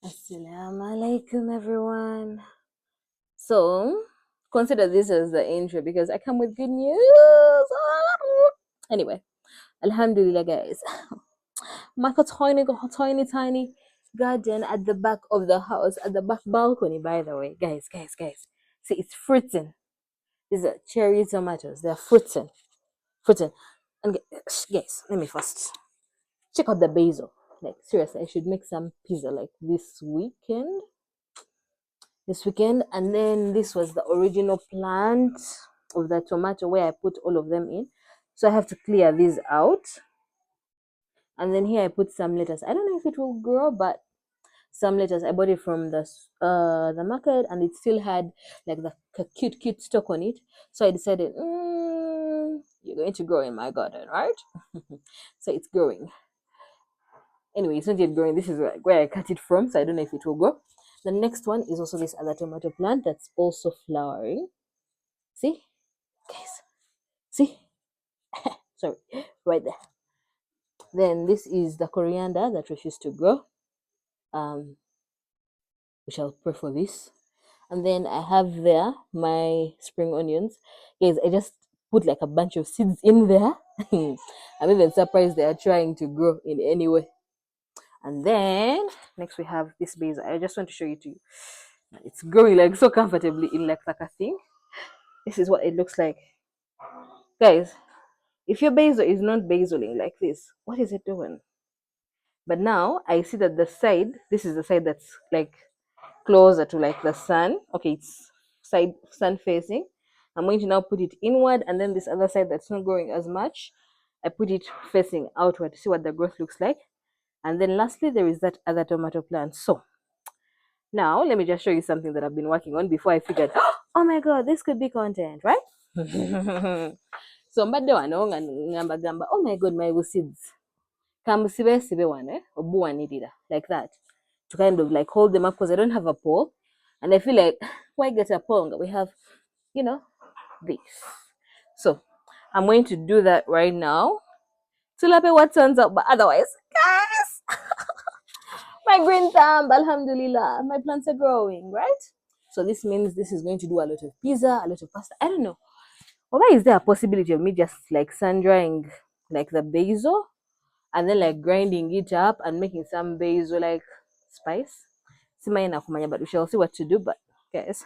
Assalamu alaikum, everyone. So, consider this as the intro because I come with good news. Anyway, Alhamdulillah, guys. My tiny garden at the back of the house, at the back balcony, by the way. Guys. See, it's fruiting. These are cherry tomatoes. They're fruiting. Fruiting. And guys, let me first check out the basil. Like, seriously, I should make some pizza like this weekend. And then this was the original plant of the tomato where I put all of them in, so I have to clear these out. And then here I put some lettuce. I don't know if it will grow, but some lettuce I bought it from the market, and it still had like the cute stalk on it. So I decided, you're going to grow in my garden, right? So it's growing. Anyway, it's not yet growing. This is where I cut it from, so I don't know if it will grow. The next one is also this other tomato plant that's also flowering. See, guys, see, sorry, right there. Then this is the coriander that refused to grow. We shall pray for this. And then I have there my spring onions. Guys, I just put like a bunch of seeds in there. I'm even surprised they are trying to grow in any way. And then next we have this basil. I just want to show you to you. It's growing like so comfortably in like a thing. This is what it looks like. Guys, if your basil is not basiling like this, what is it doing? But now I see that the side, this is the side that's like closer to like the sun. Okay, it's side sun facing. I'm going to now put it inward, and then this other side that's not growing as much, I put it facing outward to see what the growth looks like. And then lastly, there is that other tomato plant. So now let me just show you something that I've been working on before I figured, oh my god, this could be content, right? So mbadde wano nga ngamba, oh my god, my seeds kamusibe wane obuwanirira like that, to kind of like hold them up, because I don't have a pole, and I feel like why get a pole? We have, this. So I'm going to do that right now. Tulape what turns out, but otherwise, guys, my green thumb, alhamdulillah, my plants are growing, right? So this means this is going to do a lot of pizza, a lot of pasta. I don't know. Or why is there a possibility of me just like sun drying like the basil and then like grinding it up and making some basil like spice? But we shall see what to do. But guys,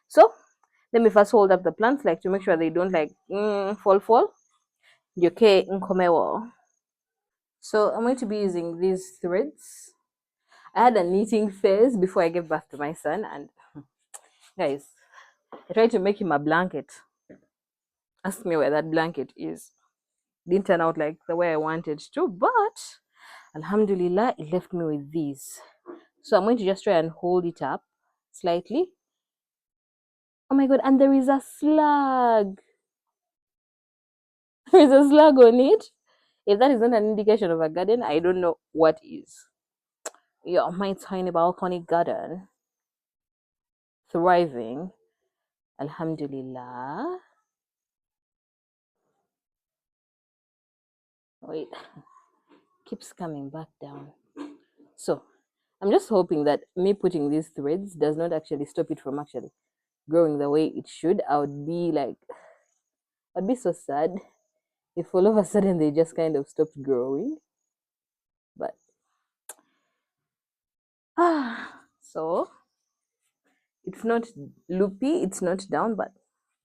so let me first hold up the plants like to make sure they don't like fall. Okay, so I'm going to be using these threads. I had a knitting phase before I gave birth to my son, and guys, I tried to make him a blanket. Ask me where that blanket is. Didn't turn out like the way I wanted to, but alhamdulillah, it left me with these. So I'm going to just try and hold it up slightly. Oh my god, and there is a slug. There is a slug on it. If that is not an indication of a garden, I don't know what is. Yeah, my tiny balcony garden. Thriving. Alhamdulillah. Wait. Keeps coming back down. So I'm just hoping that me putting these threads does not actually stop it from actually growing the way it should. I'd be so sad if all of a sudden they just kind of stopped growing. But so it's not loopy, it's not down, but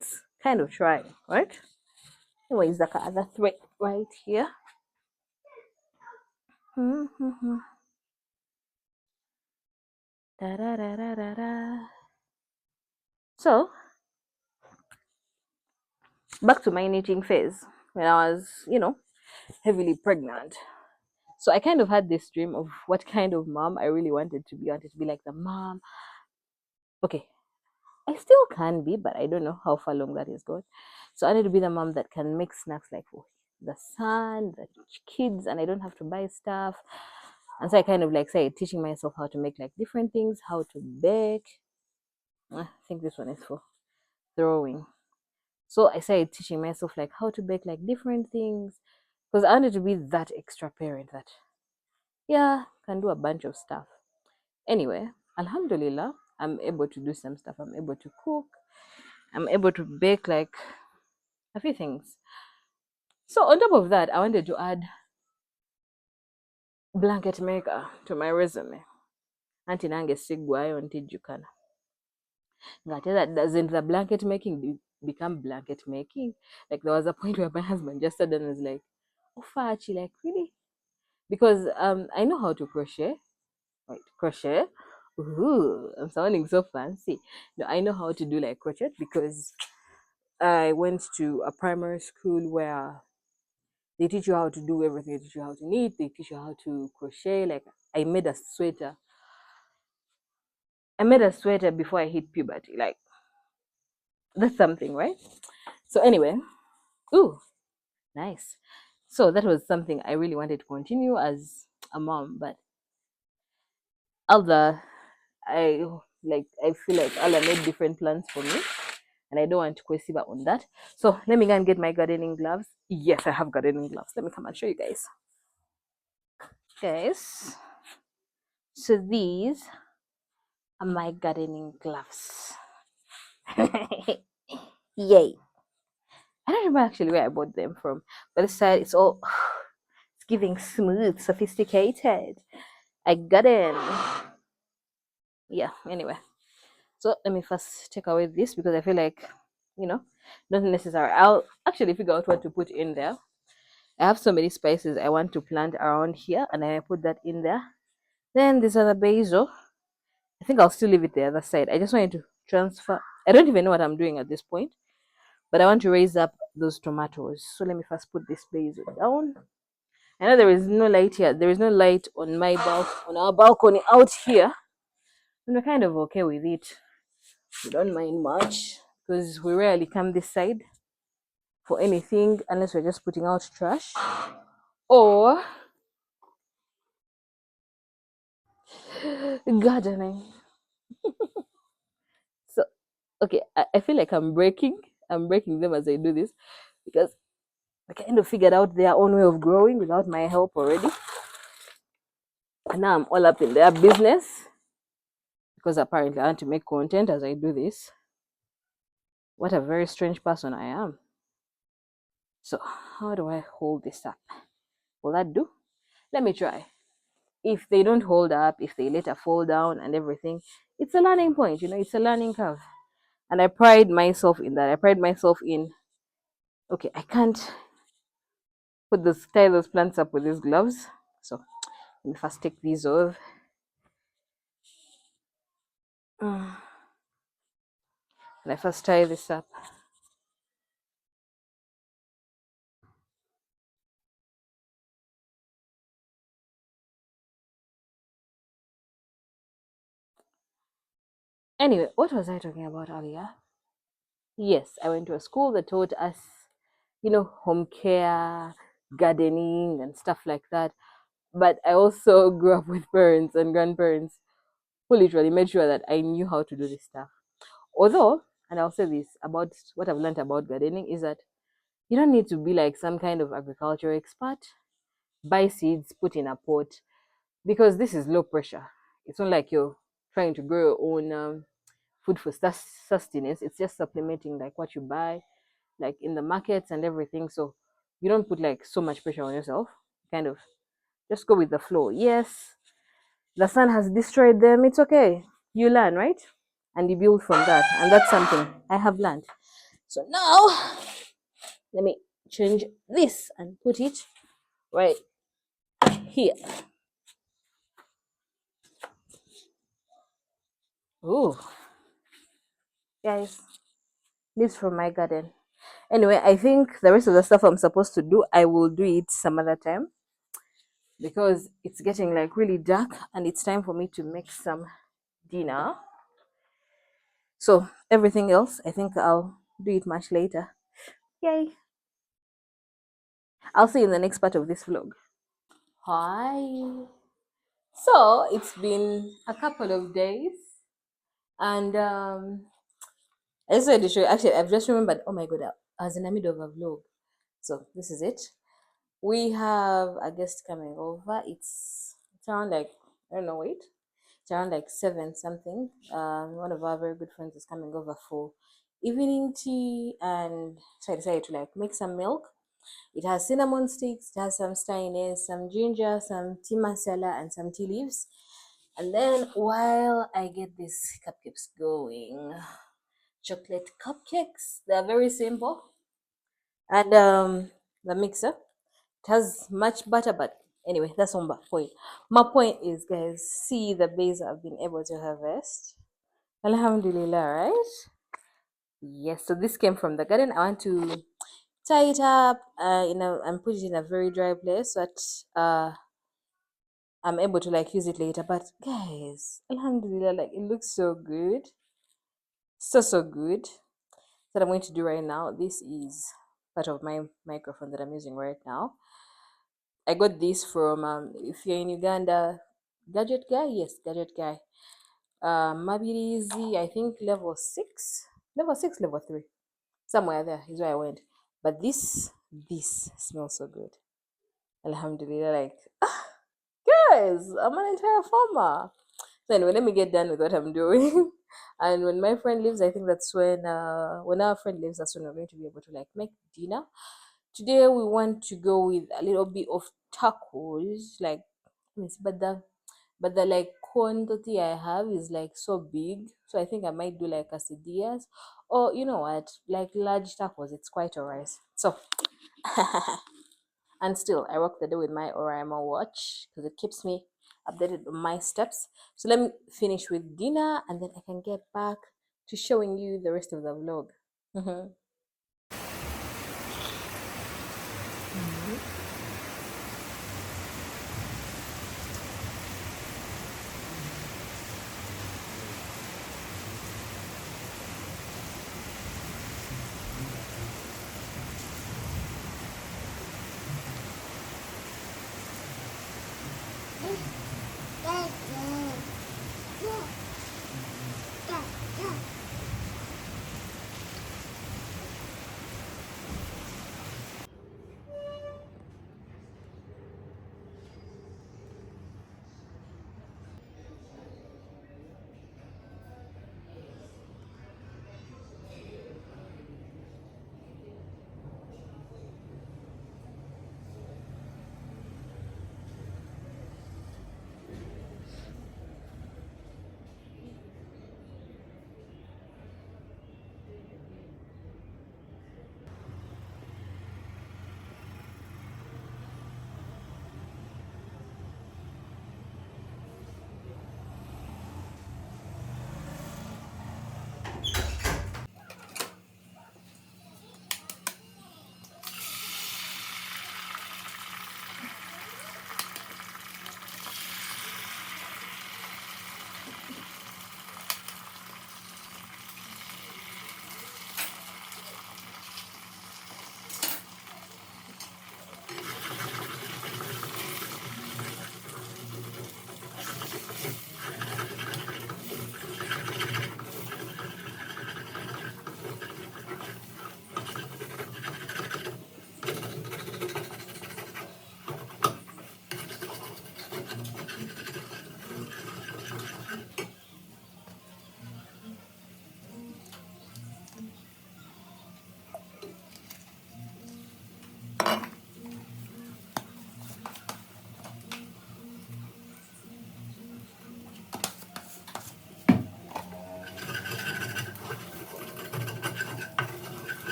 it's kind of trying, right? Anyway, is the other thread right here. Da, da, da, da, da, da. So back to my knitting phase when I was, heavily pregnant. So I kind of had this dream of what kind of mom I really wanted to be. I wanted to be like the mom. Okay, I still can be, but I don't know how far along that is going. So I need to be the mom that can make snacks like for the son, the kids, and I don't have to buy stuff. And so I kind of like say teaching myself how to make like different things, how to bake. I think this one is for throwing. So I started teaching myself like how to bake like different things, because I wanted to be that extra parent that, yeah, can do a bunch of stuff. Anyway, Alhamdulillah, I'm able to do some stuff. I'm able to cook. I'm able to bake like a few things. So on top of that, I wanted to add blanket maker to my resume. Anti nange sigwayo ntijjukana. Ngate that doesn't the blanket making become blanket making? Like there was a point where my husband just said and was like, "Oh, Fachi, like really?" Because I know how to crochet. Right, crochet. Ooh, I'm sounding so fancy. No, I know how to do like crochet because I went to a primary school where they teach you how to do everything. They teach you how to knit. They teach you how to crochet. Like I made a sweater. I made a sweater before I hit puberty. Like that's something, right? So anyway, ooh, nice. So that was something I really wanted to continue as a mom, but Allah, I I feel like Allah made different plans for me, and I don't want to question on that. So let me go and get my gardening gloves. Yes, I have gardening gloves. Let me come and show you guys. Guys, so these are my gardening gloves. Yay! I don't remember actually where I bought them from, but this side it's all it's giving smooth, sophisticated. I got in. Yeah, anyway. So let me first take away this because I feel like, not necessary. I'll actually figure out what to put in there. I have so many spices I want to plant around here and I put that in there. Then this other basil. I think I'll still leave it the other side. I just wanted to transfer. I don't even know what I'm doing at this point, but I want to raise up those tomatoes. So let me first put this basil down. I know there is no light here. There is no light on on our balcony out here. And we're kind of okay with it. We don't mind much because we rarely come this side for anything unless we're just putting out trash or gardening. So okay, I feel like I'm breaking them as I do this because I kind of figured out their own way of growing without my help already. And now I'm all up in their business because apparently I want to make content as I do this. What a very strange person I am. So how do I hold this up? Will that do? Let me try. If they don't hold up, if they later fall down and everything, it's a learning point, it's a learning curve. And I pride myself in that. I pride myself in, okay, I can't tie those plants up with these gloves. So let me first take these off. And I first tie this up. Anyway, what was I talking about earlier? Yes, I went to a school that taught us, home care, gardening, and stuff like that. But I also grew up with parents and grandparents who literally made sure that I knew how to do this stuff. Although, and I'll say this about what I've learned about gardening is that you don't need to be like some kind of agriculture expert. Buy seeds, put in a pot, because this is low pressure. It's not like you're trying to grow your own food for sustenance. It's just supplementing like what you buy, like in the markets and everything. So you don't put like so much pressure on yourself. Kind of just go with the flow. Yes, the sun has destroyed them. It's okay. You learn, right? And you build from that. And that's something I have learned. So now let me change this and put it right here. Ooh, guys, leaves from my garden. Anyway, I think the rest of the stuff I'm supposed to do, I will do it some other time because it's getting like really dark and it's time for me to make some dinner. So everything else, I think I'll do it much later. Yay! I'll see you in the next part of this vlog. Hi. So it's been a couple of days, and I just wanted to show you. Actually, I've just remembered. Oh my god, I was in the middle of a vlog. So this is it. We have a guest coming over. It's It's around like, I don't know, wait. It's around like 7 something. One of our very good friends is coming over for evening tea, and so I decided to like make some milk. It has cinnamon sticks, it has some steiness, some ginger, some tea masala, and some tea leaves. And then while I get these cupcakes going, chocolate cupcakes, they're very simple. And the mixer, it has much butter, but anyway, that's one point. My point is, guys, see the base I've been able to harvest. Alhamdulillah, right? Yes, so this came from the garden. I want to tie it up, and put it in a very dry place so that I'm able to like use it later. But guys, Alhamdulillah, like it looks so good, so good. That I'm going to do right now. This is part of my microphone that I'm using right now. I got this from if you're in Uganda, Gadget Guy, yes, Gadget Guy. Mabirizi, I think level 3, somewhere there is where I went. But this smells so good. Alhamdulillah, like guys, I'm an entire farmer. So anyway, let me get done with what I'm doing. And when my friend leaves, I think that's when our friend leaves, that's when we're going to be able to like make dinner. Today we want to go with a little bit of tacos, like yes, but the like quantity I have is like so big. So I think I might do like quesadillas, or you know what, like large tacos. It's quite alright. So and still, I rock the day with my Oraimo watch because it keeps me updated on my steps. So let me finish with dinner and then I can get back to showing you the rest of the vlog. Mhm.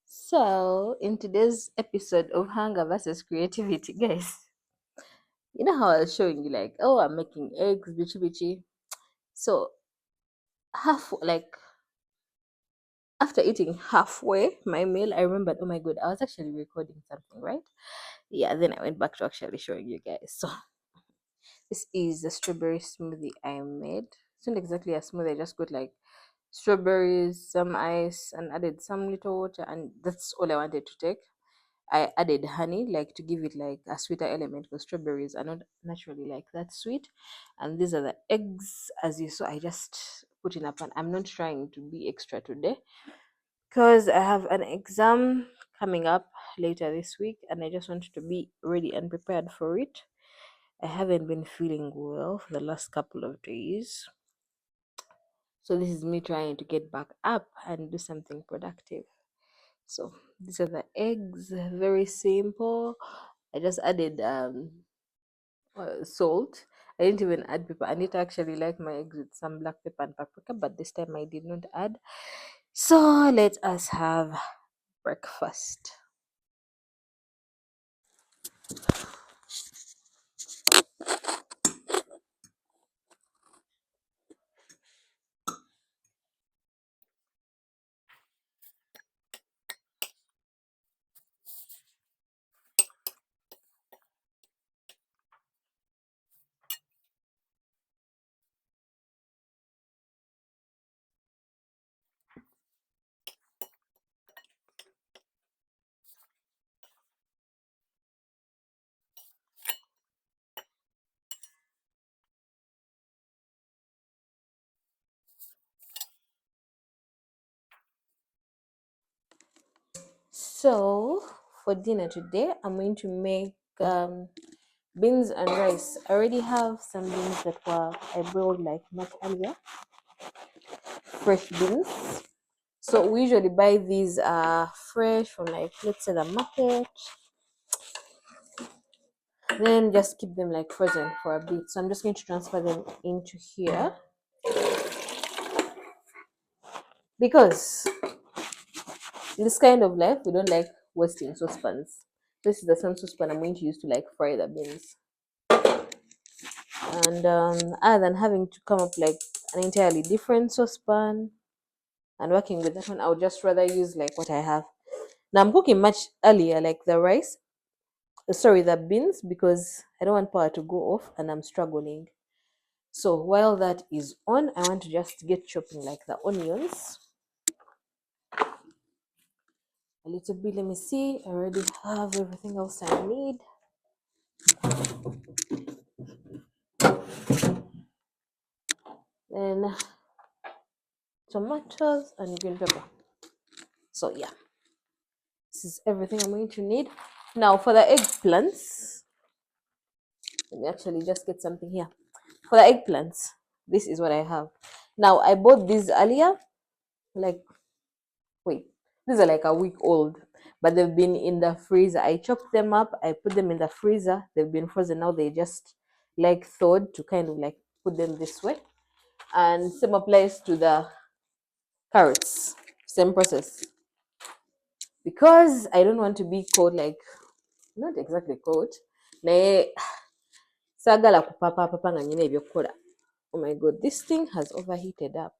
So, in today's episode of Hunger versus Creativity, guys, you know how I was showing you, like, oh, I'm making eggs, bichi bichi. So, half, like, after eating halfway my meal, I remembered, oh my god, I was actually recording something, right? Yeah, then I went back to actually showing you guys. So, this is the strawberry smoothie I made. It's not exactly a smoothie, I just got like strawberries, some ice, and added some little water, and that's all I wanted to take. I added honey, like to give it like a sweeter element because strawberries are not naturally like that sweet. And these are the eggs, as you saw. I just put in a pan. I'm not trying to be extra today. because I have an exam coming up later this week and I just wanted to be ready and prepared for it. I haven't been feeling well for the last couple of days. So this is me trying to get back up and do something productive. So these are the eggs, very simple. I just added salt. I didn't even add pepper. I need to actually like my eggs with some black pepper and paprika, but this time I did not add. So let us have breakfast. So for dinner today, I'm going to make beans and rice. I already have some beans that were I boiled like much earlier, fresh beans. So we usually buy these fresh from like let's say the market, then just keep them like frozen for a bit. So I'm just going to transfer them into here because in this kind of life we don't like wasting saucepans. This is the same saucepan I'm going to use to like fry the beans. And other than having to come up like an entirely different saucepan and working with that one, I would just rather use like what I have. Now I'm cooking much earlier, like the rice, sorry, the beans, because I don't want power to go off and I'm struggling. So while that is on, I want to just get chopping like the onions a little bit. Let me see. I already have everything else I need. Then tomatoes and green pepper. So yeah, this is everything I'm going to need. Now for the eggplants, let me actually just get something here. For the eggplants, this is what I have. Now I bought these earlier, like wait, these are like a week old, but they've been in the freezer. I chopped them up, I put them in the freezer. They've been frozen now. They just like thawed to kind of like put them this way. And same applies to the carrots. Same process. Because I don't want to be caught like not exactly caught. Naye sagala kupapa papa nga nyina ebyokukola. Oh my god, this thing has overheated up.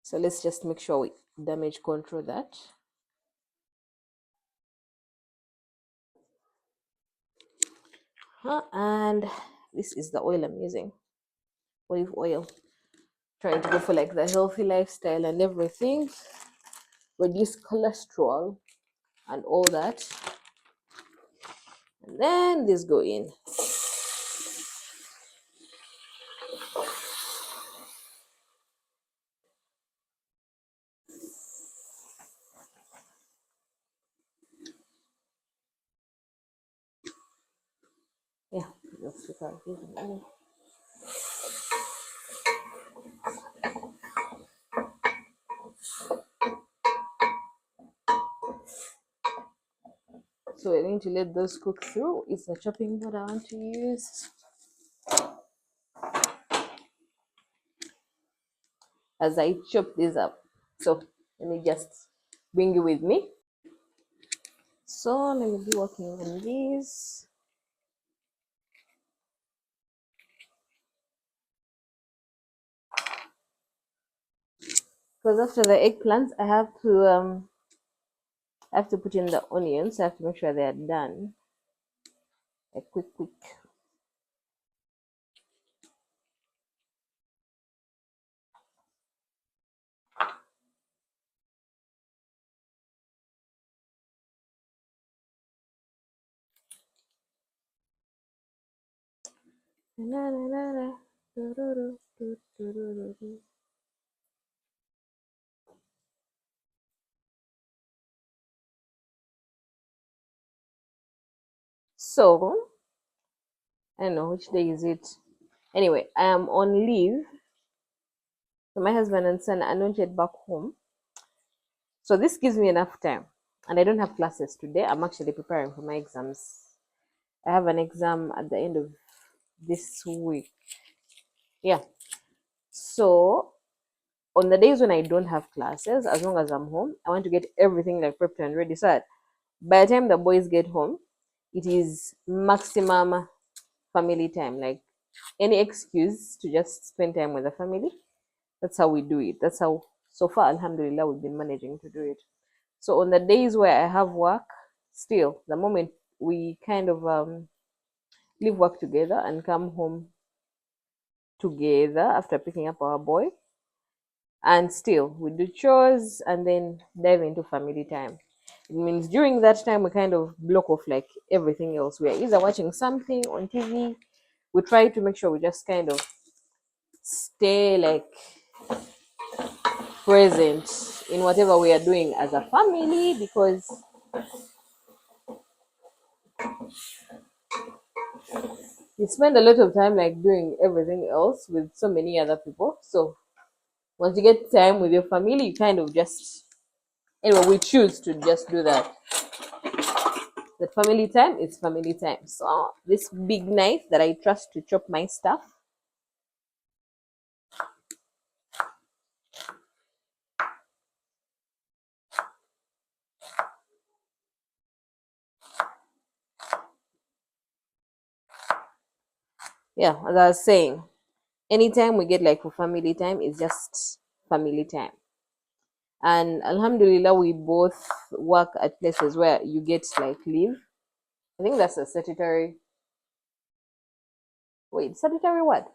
So let's just make sure we damage control that. And this is the oil I'm using, olive oil. Trying to go for like the healthy lifestyle and everything, reduce cholesterol and all that. And then this go in. Yeah, let's look at this. So we're going to let those cook through. It's the chopping board I want to use as I chop this up. So let me just bring you with me. So let me be working on this. Because after the eggplants, I have to put in the onions. I have to make sure they are done. A quick. So I don't know which day is it. Anyway, I am on leave. So my husband and son are not yet back home. So this gives me enough time. And I don't have classes today. I'm actually preparing for my exams. I have an exam at the end of this week. Yeah. So on the days when I don't have classes, as long as I'm home, I want to get everything like prepped and ready. So that by the time the boys get home, it is maximum family time. Like any excuse to just spend time with the family. That's how we do it. That's how so far, Alhamdulillah, we've been managing to do it. So on the days where I have work, still the moment we kind of leave work together and come home together after picking up our boy, and still we do chores and then dive into family time. It means during that time we kind of block off like everything else. We are either watching something on TV. We try to make sure we just kind of stay like present in whatever we are doing as a family, because you spend a lot of time like doing everything else with so many other people. So once you get time with your family, you kind of just, anyway, we choose to just do that. That family time is family time. So this big knife that I trust to chop my stuff. Yeah, as I was saying, anytime we get like for family time, it's just family time. And Alhamdulillah, we both work at places where you get like leave. I think that's a statutory, wait, statutory what?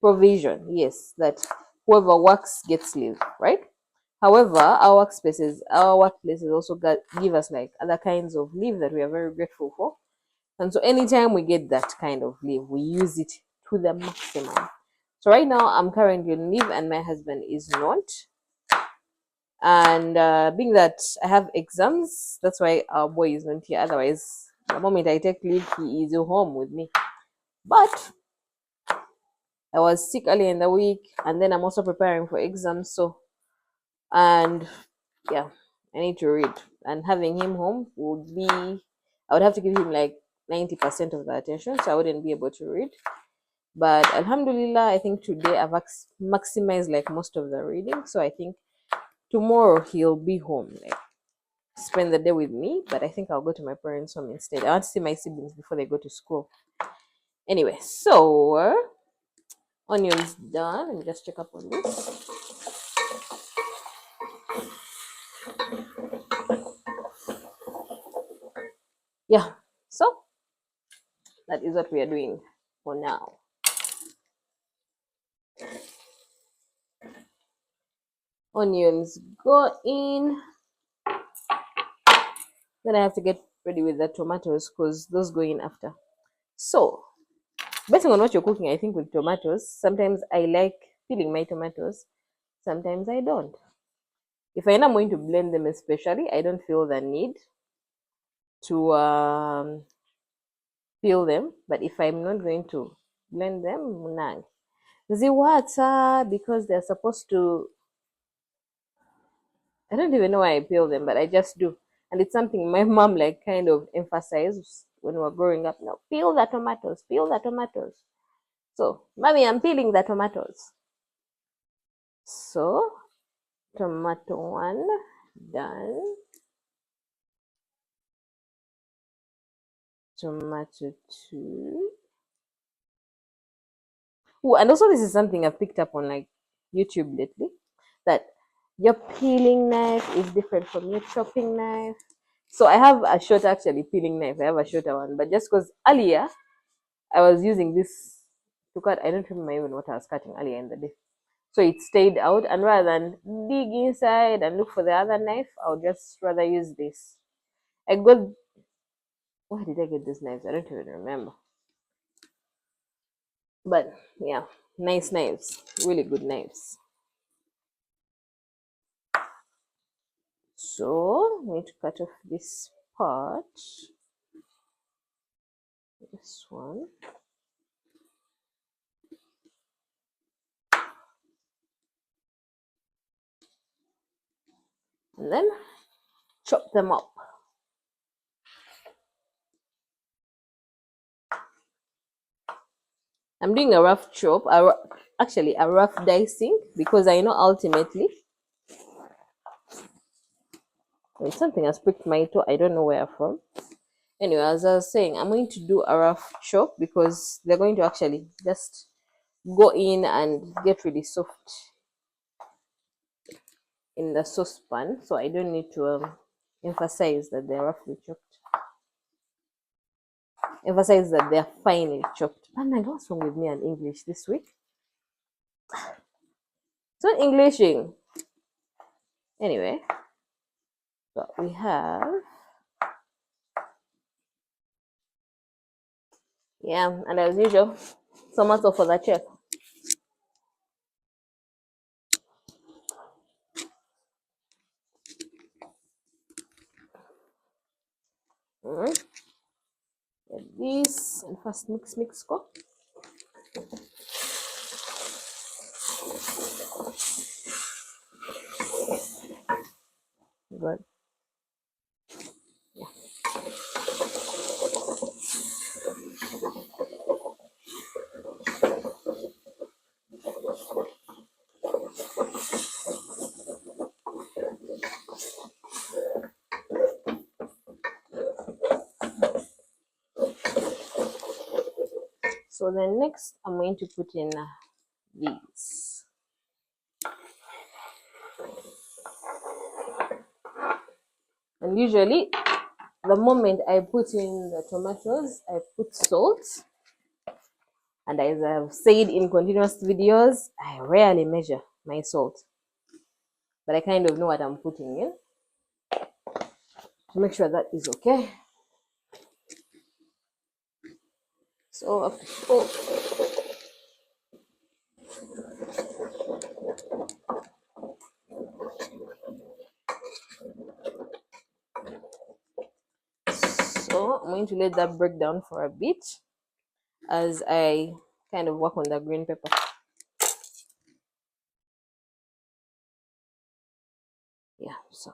Provision, yes, that whoever works gets leave, right? However, our workplaces also give us like other kinds of leave that we are very grateful for. And so anytime we get that kind of leave, we use it to the maximum. So right now I'm currently on leave and my husband is not. And being that I have exams, that's why our boy is not here. Otherwise, the moment I take leave, he is home with me. But I was sick early in the week, and then I'm also preparing for exams. So, and yeah, I need to read. And having him home would be, I would have to give him like 90% of the attention, so I wouldn't be able to read. But Alhamdulillah, I think today I've maximized like most of the reading. So I think tomorrow he'll be home, like spend the day with me. But I think I'll go to my parents' home instead. I want to see my siblings before they go to school. Anyway, so onions done. Let me just check up on this. Yeah, so that is what we are doing for now. Onions go in. Then I have to get ready with the tomatoes because those go in after. So, based on what you're cooking, I think with tomatoes, sometimes I like peeling my tomatoes, sometimes I don't. If I know I'm going to blend them, especially, I don't feel the need to peel them. But if I'm not going to blend them, nah. The water, because they're supposed to, I don't even know why I peel them, but I just do. And it's something my mom like kind of emphasized when we were growing up. Now, peel the tomatoes, peel the tomatoes. So, mommy, I'm peeling the tomatoes. So, tomato one done. Tomato two. Oh, and also this is something I've picked up on like YouTube lately, that your peeling knife is different from your chopping knife. So I have a short actually peeling knife. I have a shorter one, but just because earlier I was using this to cut, I don't remember even what I was cutting earlier in the day. So it stayed out, and rather than dig inside and look for the other knife, I would just rather use this. I got, where did I get these knives? I don't even remember. But yeah, nice knives, really good knives. So I need to cut off this part. this one. And then chop them up. I'm doing a rough chop, actually a rough dicing, because I know ultimately, wait, something has pricked my toe. I don't know where from. Anyway, as I was saying, I'm going to do a rough chop because they're going to actually just go in and get really soft in the saucepan, so I don't need to emphasize that they're roughly chopped. Emphasize that they're finely chopped. Man, what's wrong with me and English this week? It's not Englishing. Anyway, so we have, yeah, and as usual, tomato for the chef. Get this and first mix go. Good. Yeah. So then next I'm going to put in these. And usually the moment I put in the tomatoes, I put salt. And as I've said in continuous videos, I rarely measure my salt. But I kind of know what I'm putting in to make sure that is okay. So, so I'm going to let that break down for a bit as I kind of work on the green pepper. Yeah, so.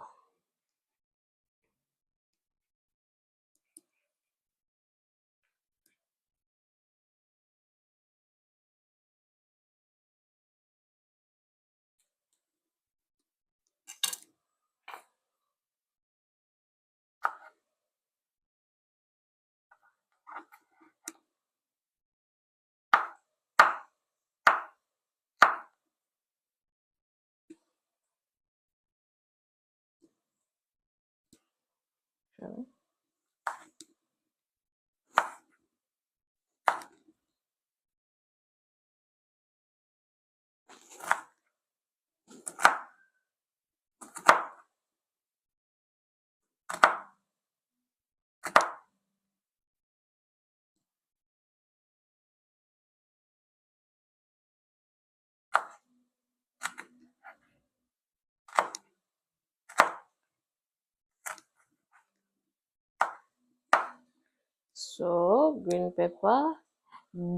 So green pepper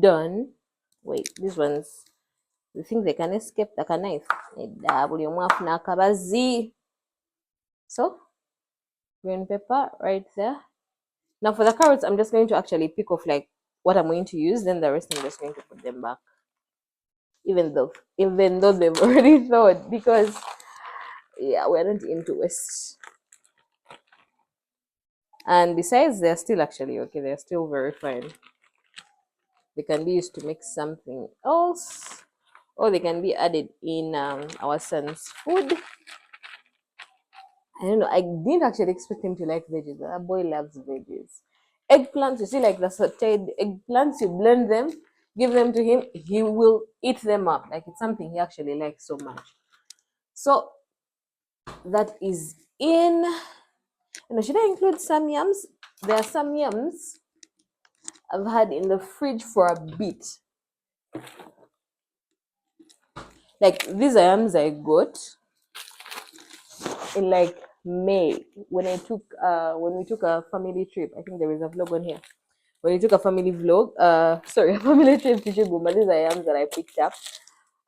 done. Wait, these ones, the things they can escape like a knife. So green pepper right there. Now for the carrots, I'm just going to actually pick off like what I'm going to use, then the rest I'm just going to put them back. Even though they've already thawed, because yeah, we're not into waste. And besides, they're still actually okay, they're still very fine. They can be used to make something else, or they can be added in our son's food. I don't know, I didn't actually expect him to like veggies, but that boy loves veggies. Eggplants, you see, like the sauteed eggplants, you blend them, give them to him, he will eat them up. Like it's something he actually likes so much. So that is in. And should I include some yams? There are some yams I've had in the fridge for a bit. Like these are yams I got in like May when we took a family trip. I think there is a vlog on here. when we took a family vlog, sorry, a family trip to Chiguma. These are yams that I picked up,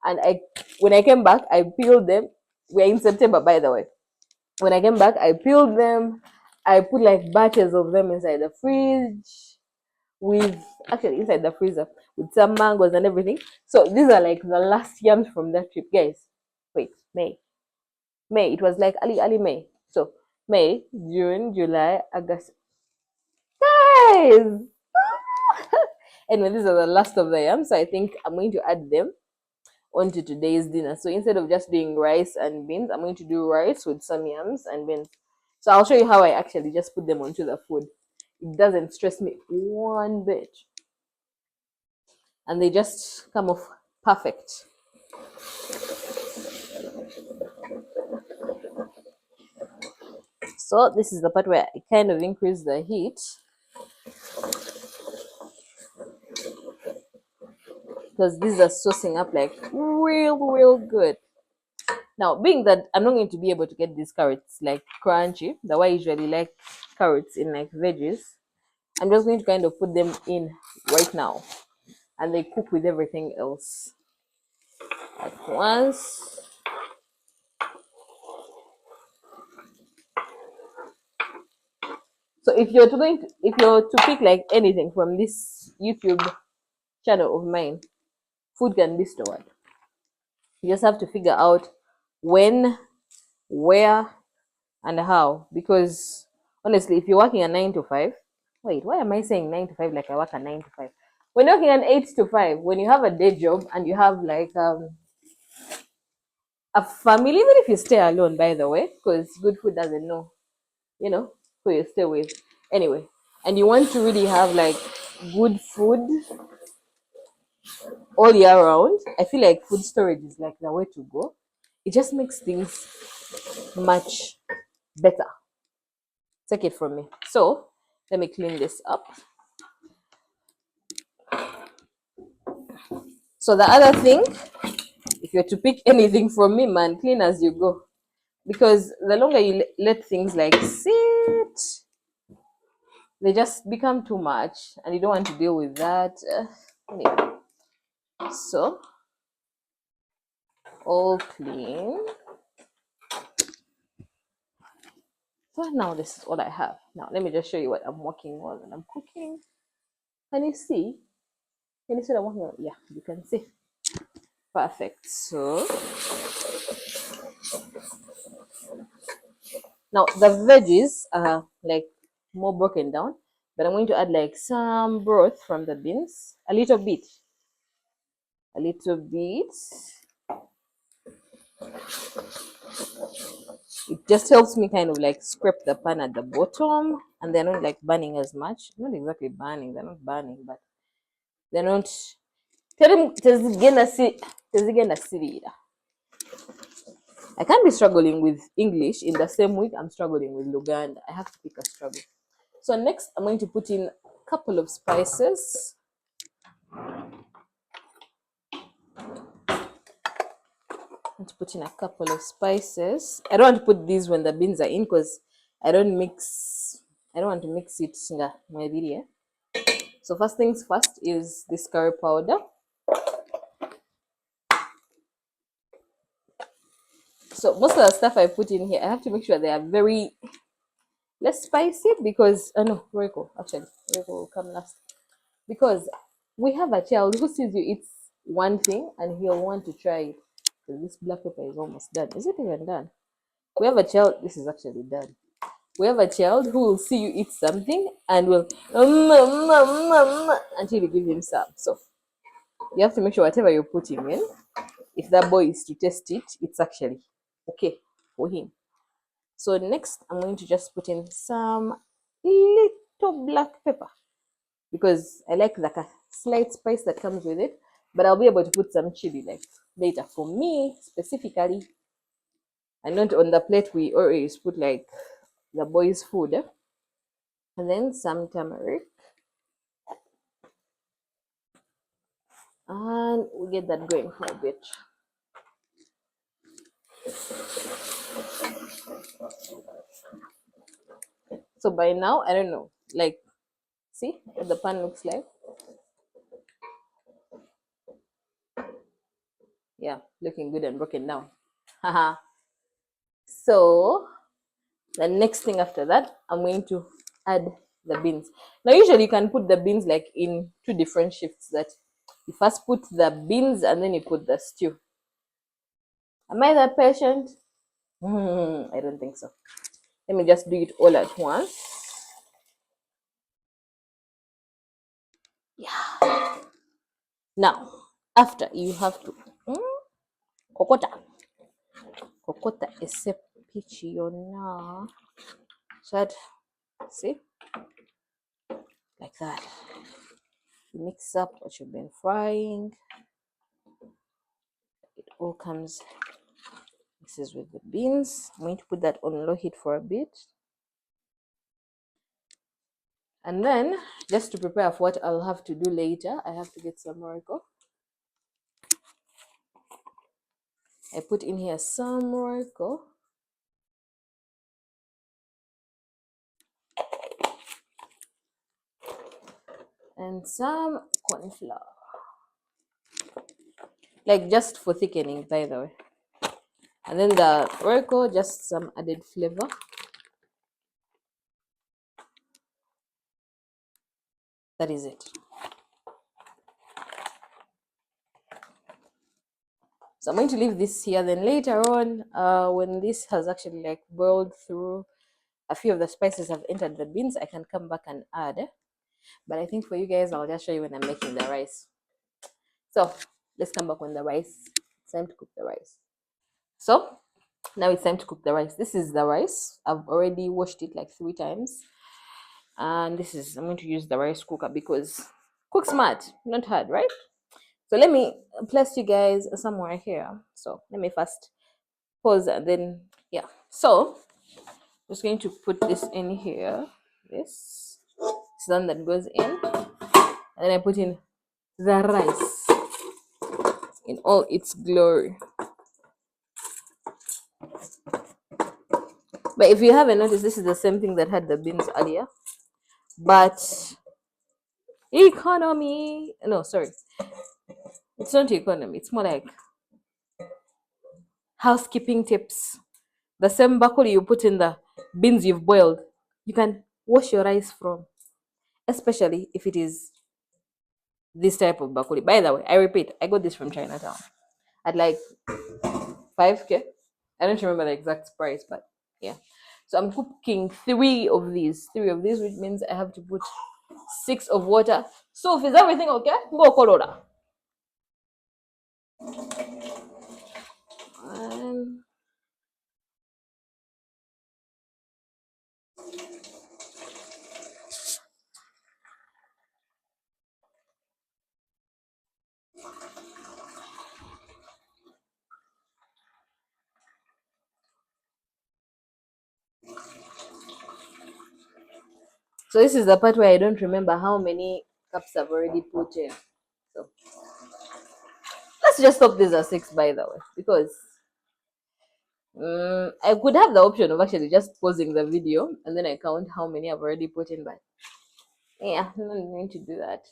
and when I came back, I peeled them. We're in September, by the way. When I came back, I peeled them. I put like batches of them inside the fridge with actually inside the freezer with some mangoes and everything. So these are like the last yams from that trip, guys. Wait, May. It was like Ali May. So May, June, July, August. Guys, anyway, these are the last of the yams. So I think I'm going to add them onto today's dinner. So instead of just doing rice and beans, I'm going to do rice with some yams and beans. So I'll show you how I actually just put them onto the food. It doesn't stress me one bit. And they just come off perfect. So this is the part where I kind of increase the heat because these are saucing up like real good. Now, being that I'm not going to be able to get these carrots like crunchy, the way I usually like carrots in like veggies, I'm just going to kind of put them in right now and they cook with everything else at once. So if you're to pick like anything from this YouTube channel of mine, food can be stored. You just have to figure out when, where, and how. Because honestly, if you're working a 9 to 5, wait, why am I saying 9 to 5 like I work a 9 to 5? When you're working an 8 to 5, when you have a day job and you have like a family, even if you stay alone, by the way, because good food doesn't know, you know, who you stay with. Anyway, and you want to really have like good food all year round, I feel like food storage is like the way to go. It just makes things much better. Take it from me. So let me clean this up. So the other thing, if you're to pick anything from me, man, clean as you go. Because the longer you let things like sit, they just become too much and you don't want to deal with that. Anyway. So all clean. So now this is all I have. Now let me just show you what I'm working on when I'm cooking. Can you see? Can you see what I'm working on? Yeah, you can see. Perfect. So now the veggies are like more broken down, but I'm going to add like some broth from the beans, a little bit. It just helps me kind of like scrape the pan at the bottom, and they're not like burning as much. Not exactly burning, they're not burning, but they're not. I can't be struggling with English in the same week I'm struggling with Luganda. I have to pick a struggle. So next, I'm going to put in a couple of spices. I'm going to put in a couple of spices. I don't want to put these when the beans are in because I don't want to mix it in my video. So first things first is this curry powder. So most of the stuff I put in here, I have to make sure they are very less spicy because no, Reiko will come last. Because we have a child who sees you eat one thing and he'll want to try it. So this black pepper is almost done. Is it even done? We have a child. This is actually done. We have a child who will see you eat something and will until you give him some. So you have to make sure whatever you're putting in, if that boy is to taste it, it's actually okay for him. So next, I'm going to just put in some little black pepper because I like like a slight spice that comes with it. But I'll be able to put some chili like later. For me specifically, and not on the plate we always put like the boys' food. And then some turmeric. And we get that going for a bit. So by now, I don't know, like See what the pan looks like? Yeah, looking good and broken down. Haha. So the next thing after that, I'm going to add the beans. Now, usually you can put the beans like in two different shifts. That you first put the beans and then you put the stew. Am I that patient? I don't think so. Let me just do it all at once. Yeah. Now, after you have to kokota. Kokota ese peachy na. So that, see, like that. You mix up what you've been frying. It all comes. This is with the beans. I'm going to put that on low heat for a bit. And then, just to prepare for what I'll have to do later, I have to get some Royco. I put in here some Royco. And some corn flour. Like just for thickening, by the way. And then the Royco, just some added flavor. That is it. So I'm going to leave this here. Then later on, when this has actually like boiled through, a few of the spices have entered the beans, I can come back and add. But I think for you guys, I'll just show you when I'm making the rice. So let's come back when the rice. It's time to cook the rice. So now it's time to cook the rice. This is the rice. I've already washed it like 3 times. And this is, I'm going to use the rice cooker because cook smart, not hard, right? So let me place you guys somewhere here. So let me first pause and then, yeah. So I'm just going to put this in here. This is the one that goes in. And then I put in the rice in all its glory. But if you haven't noticed, this is the same thing that had the beans earlier. But economy, no, sorry. It's not economy. It's more like housekeeping tips. The same bakuli you put in the beans you've boiled, you can wash your rice from, especially if it is this type of bakuli. By the way, I repeat, I got this from Chinatown at like 5K. I don't remember the exact price, but yeah. So I'm cooking three of these, which means I have to put 6 of water. So is everything okay? Go colora. So this is the part where I don't remember how many cups I've already put in. So let's just stop this at 6, by the way, because I could have the option of actually just pausing the video and then I count how many I've already put in, but yeah, I'm not going to do that.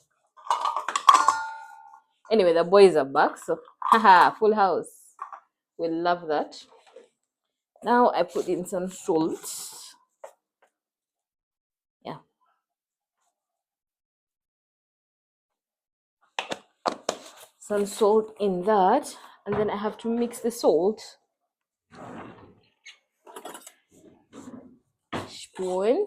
Anyway, the boys are back, so haha, full house. We love that. Now I put in some salt. Yeah. Some salt in that, and then I have to mix the salt. Spoon.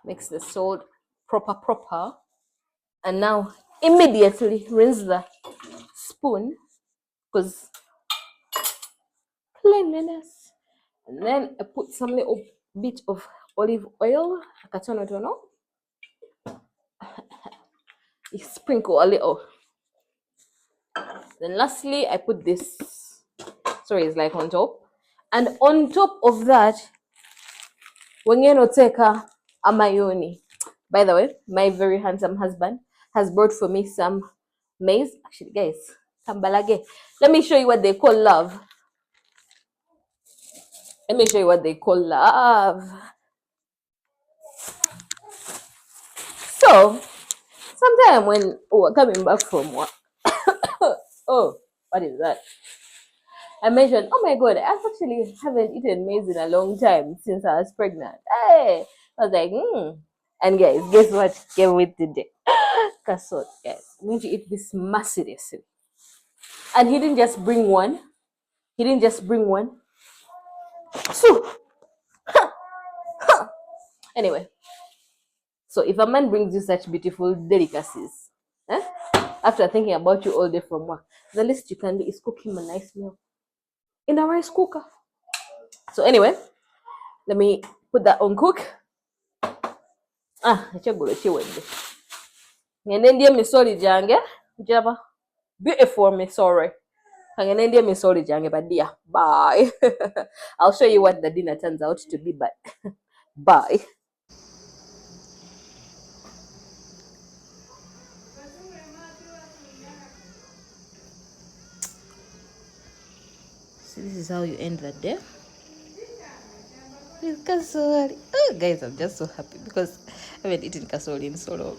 Mix the salt proper. And now immediately rinse the spoon because cleanliness. And then I put some little bit of olive oil, katono. You sprinkle a little. Then lastly, I put this. Sorry, it's like on top. And on top of that, wengine teka amayoni. By the way, my very handsome husband has brought for me some maize. Actually, guys, kambalage. Let me show you what they call love. Let me show you what they call love. So sometime when we're coming back from work, oh, what is that? I mentioned, oh my god, I actually haven't eaten maize in a long time since I was pregnant. Hey, I was like, And guys, guess what came with today? Casot, guys. I'm going to eat this massive. And he didn't just bring one. He didn't just bring one. So, anyway, so if a man brings you such beautiful delicacies, eh? After thinking about you all day from work, the least you can do is cook him a nice meal in a rice cooker. So anyway, let me put that on cook. Ekyeggulo kiwedde. Ngende ndye emisoli gyange jaba beautiful misori. Ngende ndye emisoli gyange badia. Bye. I'll show you what the dinner turns out to be, but bye. So this is how you end the day with kasori. Oh guys, I'm just so happy because I haven't eaten kasori in so long.